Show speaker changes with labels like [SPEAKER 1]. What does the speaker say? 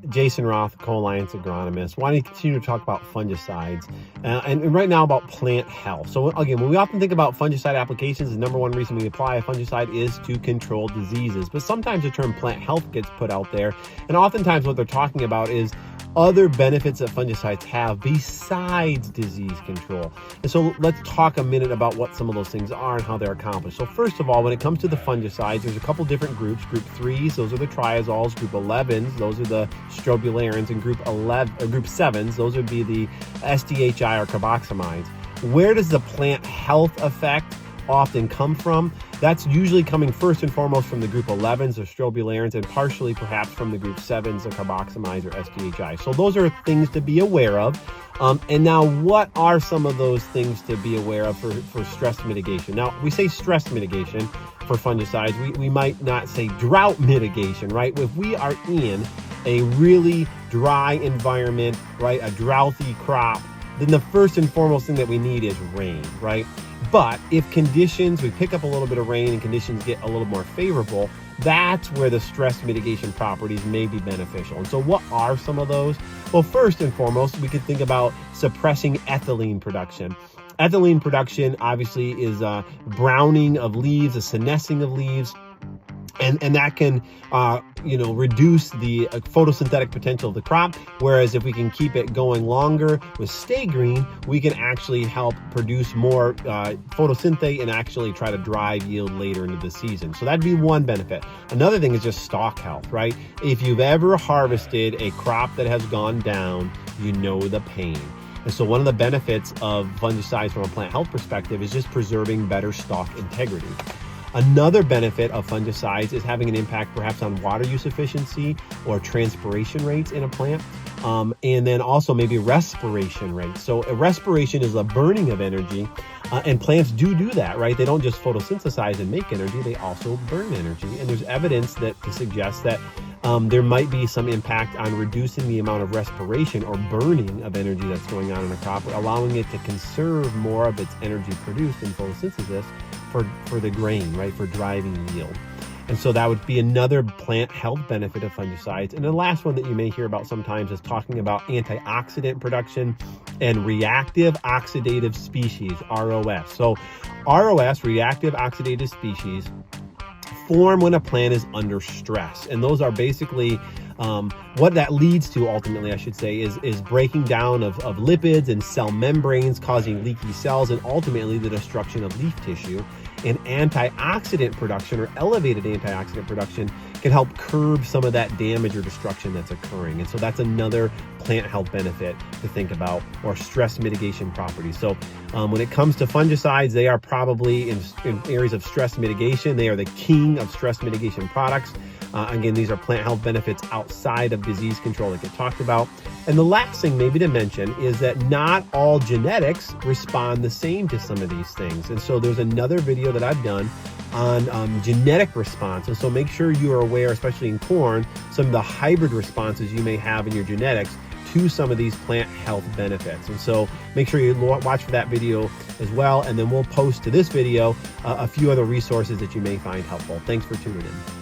[SPEAKER 1] Jason Roth, Co-Alliance agronomist, wanting to continue to talk about fungicides and right now about plant health. So again, when we often think about fungicide applications, the number one reason we apply a fungicide is to control diseases. But sometimes the term plant health gets put out there, and oftentimes what they're talking about is other benefits that fungicides have besides disease control. And so let's talk a minute about what some of those things are and how they're accomplished. So first of all, when it comes to the fungicides, there's a couple different groups. Group 3s, those are the triazoles. Group 11s, those are the strobilurins. And group 7s, those would be the SDHI or carboxamides. Where does the plant health effect often come from? That's usually coming first and foremost from the group 11s or strobilurins, and partially perhaps from the group 7s or carboxamides or SDHI. So those are things to be aware of. And now, what are some of those things to be aware of for stress mitigation? Now, we say stress mitigation for fungicides. We might not say drought mitigation, right? If we are in a really dry environment, right, a droughty crop, then the first and foremost thing that we need is rain, right? But if conditions, we pick up a little bit of rain and conditions get a little more favorable, that's where the stress mitigation properties may be beneficial. And so what are some of those? Well, first and foremost, we could think about suppressing ethylene production. Ethylene production obviously is a browning of leaves, a senescing of leaves, and that can reduce the photosynthetic potential of the crop. Whereas if we can keep it going longer with Stay Green, we can actually help produce more photosynthate and actually try to drive yield later into the season. So that'd be one benefit. Another thing is just stalk health, right? If you've ever harvested a crop that has gone down, you know the pain. And so one of the benefits of fungicides from a plant health perspective is just preserving better stalk integrity. Another benefit of fungicides is having an impact perhaps on water use efficiency or transpiration rates in a plant, and then also maybe respiration rates. So a respiration is a burning of energy, and plants do that, right? They don't just photosynthesize and make energy, they also burn energy. And there's evidence to suggest that there might be some impact on reducing the amount of respiration or burning of energy that's going on in a crop, allowing it to conserve more of its energy produced in photosynthesis for the grain, right, for driving yield. And so that would be another plant health benefit of fungicides. And the last one that you may hear about sometimes is talking about antioxidant production and reactive oxidative species, ROS. So ROS, reactive oxidative species, form when a plant is under stress. And those are basically what that leads to ultimately, I should say, is breaking down of lipids and cell membranes, causing leaky cells and ultimately the destruction of leaf tissue. And antioxidant production or elevated antioxidant production can help curb some of that damage or destruction that's occurring. And so that's another plant health benefit to think about, or stress mitigation properties. So when it comes to fungicides, they are probably in areas of stress mitigation. They are the king of stress mitigation products. Again, these are plant health benefits outside of disease control that get talked about. And the last thing maybe to mention is that not all genetics respond the same to some of these things. And so there's another video that I've done on genetic response. And so make sure you are aware, especially in corn, some of the hybrid responses you may have in your genetics to some of these plant health benefits. And so make sure you watch for that video as well. And then we'll post to this video a few other resources that you may find helpful. Thanks for tuning in.